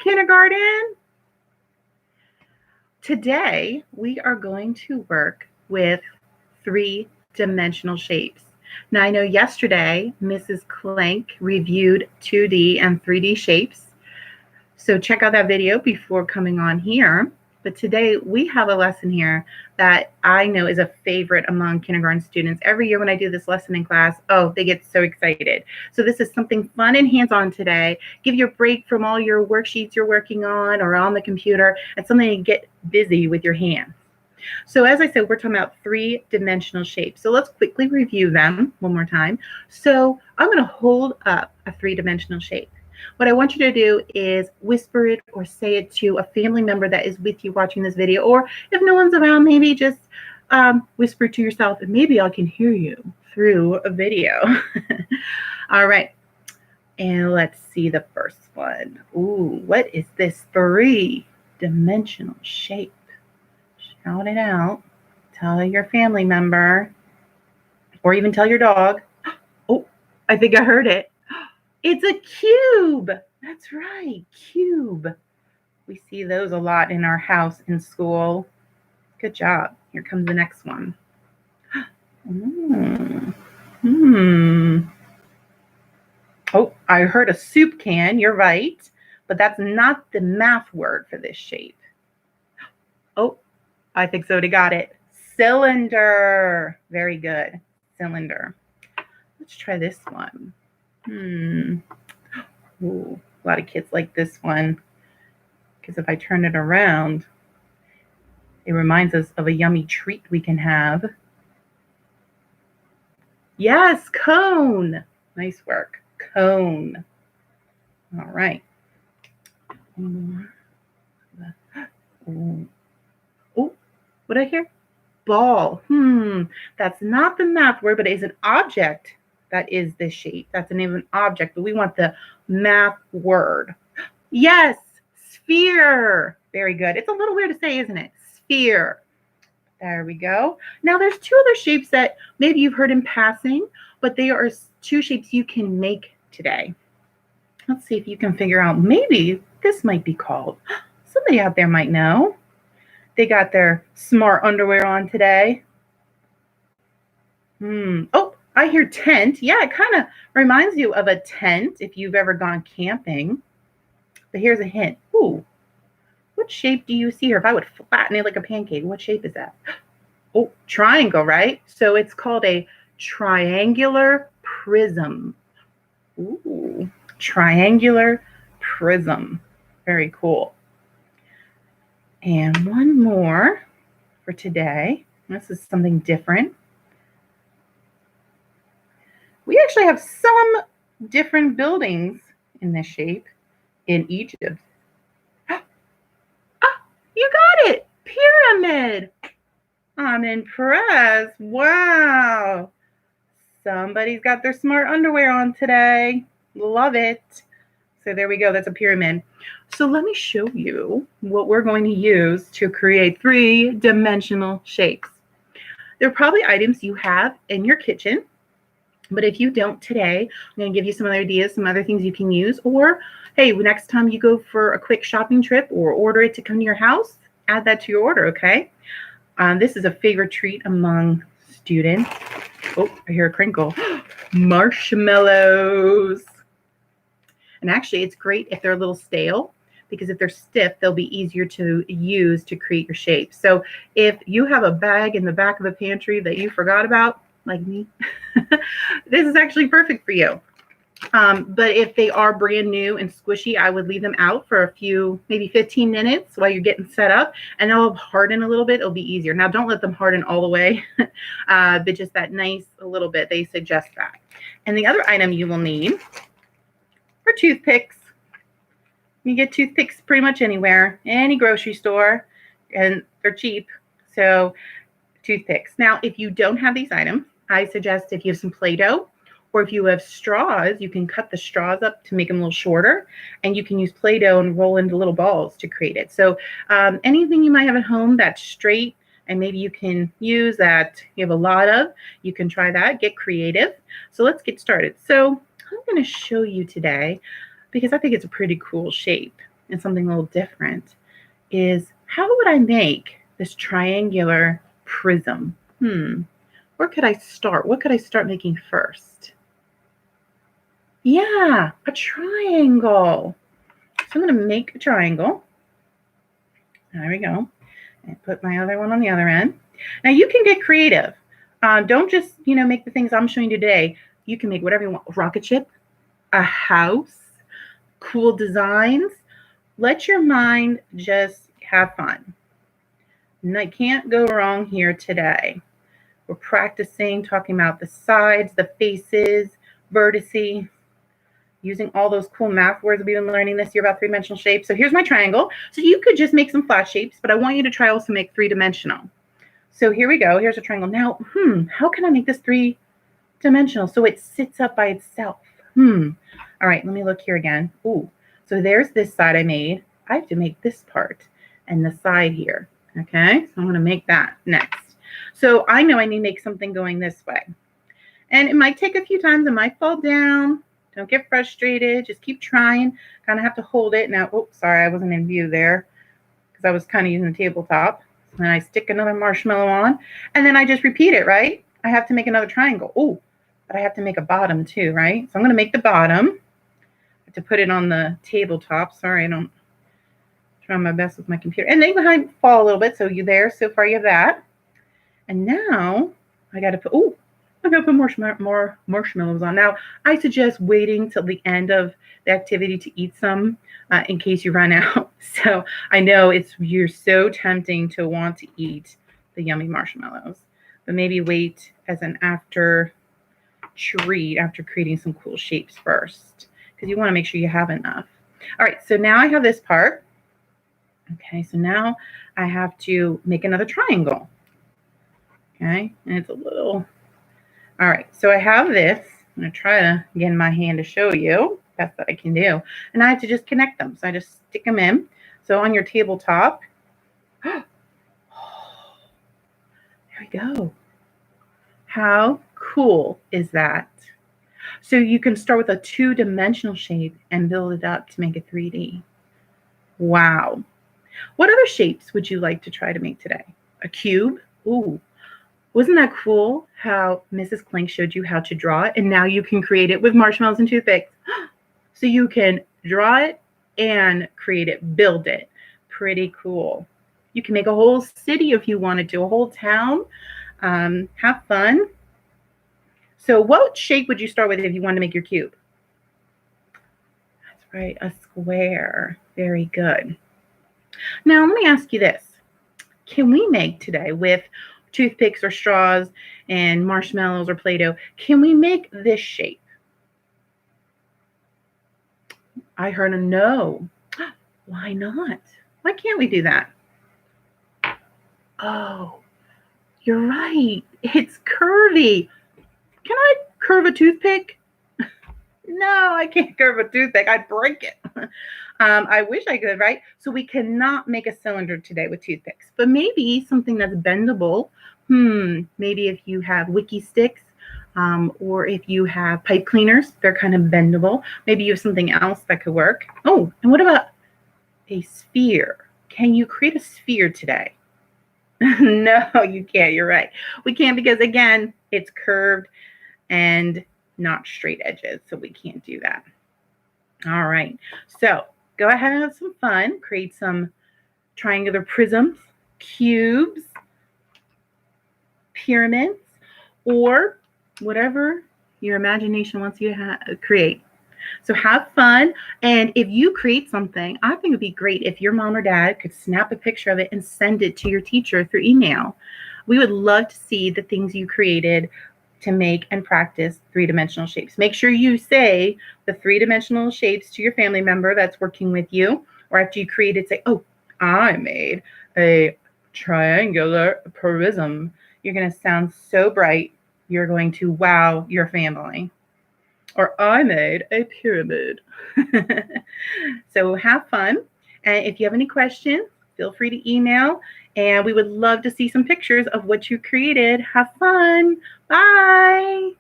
kindergarten. Today, we are going to work with three-dimensional shapes. Now, I know yesterday, Mrs. Clank reviewed 2D and 3D shapes. So check out that video before coming on here. But today we have a lesson here that I know is a favorite among kindergarten students. Every year when I do this lesson in class, oh, they get so excited. So this is something fun and hands-on today. Give you a break from all your worksheets you're working on or on the computer and something to get busy with your hands. So as I said, we're talking about three-dimensional shapes. So let's quickly review them one more time. So I'm going to hold up a three-dimensional shape. What I want you to do is whisper it or say it to a family member that is with you watching this video, or if no one's around, maybe just whisper to yourself, and maybe I can hear you through a video. All right, and let's see the first one. Ooh, what is this three-dimensional shape? Shout it out. Tell your family member, or even tell your dog. Oh, I think I heard it. It's a cube. That's right, cube. We see those a lot in our house in school. Good job. Here comes the next one. Oh, I heard a soup can. You're right. But that's not the math word for this shape. Oh, I think Zodi got it. Cylinder. Very good. Cylinder. Let's try this one. Ooh, a lot of kids like this one because if I turn it around, it reminds us of a yummy treat we can have. Yes, cone. Nice work. Cone. All right. Oh, what did I hear? Ball. That's not the math word, but it is an object. That is this shape. That's the name of an object, but we want the math word. Yes, sphere. Very good. It's a little weird to say, isn't it? Sphere. There we go. Now there's two other shapes that maybe you've heard in passing, but they are two shapes you can make today. Let's see if you can figure out, maybe this might be called. Somebody out there might know. They got their smart underwear on today. Oh, I hear tent. Yeah, it kind of reminds you of a tent if you've ever gone camping. But here's a hint. Ooh, what shape do you see here? If I would flatten it like a pancake, what shape is that? Oh, triangle, right? So it's called a triangular prism. Ooh, triangular prism. Very cool. And one more for today. This is something different. We actually have some different buildings in this shape in Egypt. Ah, you got it! Pyramid! I'm impressed. Wow. Somebody's got their smart underwear on today. Love it. So there we go. That's a pyramid. So let me show you what we're going to use to create three-dimensional shapes. There are probably items you have in your kitchen. But if you don't today, I'm going to give you some other ideas, some other things you can use. Or, hey, next time you go for a quick shopping trip or order it to come to your house, add that to your order, okay? This is a favorite treat among students. Oh, I hear a crinkle. Marshmallows. And actually, it's great if they're a little stale, because if they're stiff, they'll be easier to use to create your shape. So if you have a bag in the back of the pantry that you forgot about, like me, this is actually perfect for you. But if they are brand new and squishy, I would leave them out for a few, maybe 15 minutes while you're getting set up, and they'll harden a little bit. It'll be easier. Now, don't let them harden all the way, but just that nice a little bit. They suggest that. And the other item you will need are toothpicks. You get toothpicks pretty much anywhere, any grocery store, and they're cheap. So toothpicks. Now, if you don't have these items, I suggest if you have some Play-Doh, or if you have straws, you can cut the straws up to make them a little shorter, and you can use Play-Doh and roll into little balls to create it. So anything you might have at home that's straight and maybe you can use that you have a lot of, you can try that. Get creative. So let's get started. So I'm going to show you today because I think it's a pretty cool shape. and something a little different is, how would I make this triangular prism? Where could I start? What could I start making first? Yeah, a triangle. So I'm going to make a triangle. There we go. And put my other one on the other end. Now you can get creative. Don't just, make the things I'm showing you today. You can make whatever you want. A rocket ship, a house, cool designs. Let your mind just have fun. And I can't go wrong here today. We're practicing talking about the sides, the faces, vertices, using all those cool math words we've been learning this year about three-dimensional shapes. So here's my triangle. So you could just make some flat shapes, but I want you to try also make three-dimensional. So here we go. Here's a triangle. Now, how can I make this three-dimensional so it sits up by itself? All right, let me look here again. Ooh, so there's this side I made. I have to make this part and the side here. Okay, so I'm going to make that next. So I know I need to make something going this way. And it might take a few times. It might fall down. Don't get frustrated. Just keep trying. Kind of have to hold it. Now, oops, sorry, I wasn't in view there because I was kind of using the tabletop. And I stick another marshmallow on. And then I just repeat it, right? I have to make another triangle. Oh, but I have to make a bottom too, right? So I'm going to make the bottom. I have to put it on the tabletop. Sorry, I don't try my best with my computer. And they might fall a little bit. So you there. So far you have that. And now I got to put, I'm going to put more marshmallows on. Now, I suggest waiting till the end of the activity to eat some in case you run out. So I know you're so tempting to want to eat the yummy marshmallows, but maybe wait as an after treat after creating some cool shapes first, because you want to make sure you have enough. All right, so now I have this part. Okay, so now I have to make another triangle. Okay, and it's a little... All right, so I have this. I'm going to try to get in my hand to show you best that I can do. And I have to just connect them. So I just stick them in. So on your tabletop, there we go. How cool is that? So you can start with a two-dimensional shape and build it up to make a 3D. Wow. What other shapes would you like to try to make today? A cube? Ooh. Wasn't that cool how Mrs. Klink showed you how to draw it, and now you can create it with marshmallows and toothpicks? So you can draw it and create it, build it. Pretty cool. You can make a whole city if you wanted to, a whole town. Have fun. So what shape would you start with if you wanted to make your cube? That's right, a square. Very good. Now let me ask you this. Can we make today with toothpicks or straws and marshmallows or Play-Doh, can we make this shape? I heard a no. Why not? Why can't we do that? Oh, you're right. It's curvy. Can I curve a toothpick? No, I can't curve a toothpick. I'd break it. I wish I could, right? So we cannot make a cylinder today with toothpicks, but maybe something that's bendable. Maybe if you have Wiki sticks, or if you have pipe cleaners, they're kind of bendable. Maybe you have something else that could work. Oh, and what about a sphere? Can you create a sphere today? No, you can't. You're right. We can't because, again, it's curved and not straight edges, so we can't do that. All right, so go ahead and have some fun. Create some triangular prisms, cubes, pyramids, or whatever your imagination wants you to create. So have fun. And if you create something, I think it'd be great if your mom or dad could snap a picture of it and send it to your teacher through email. We would love to see the things you created to make and practice three-dimensional shapes. Make sure you say the three-dimensional shapes to your family member that's working with you, or after you create it, say, oh, I made a triangular prism. You're going to sound so bright. You're going to wow your family. Or I made a pyramid. So have fun. And if you have any questions, feel free to email. And we would love to see some pictures of what you created. Have fun. Bye.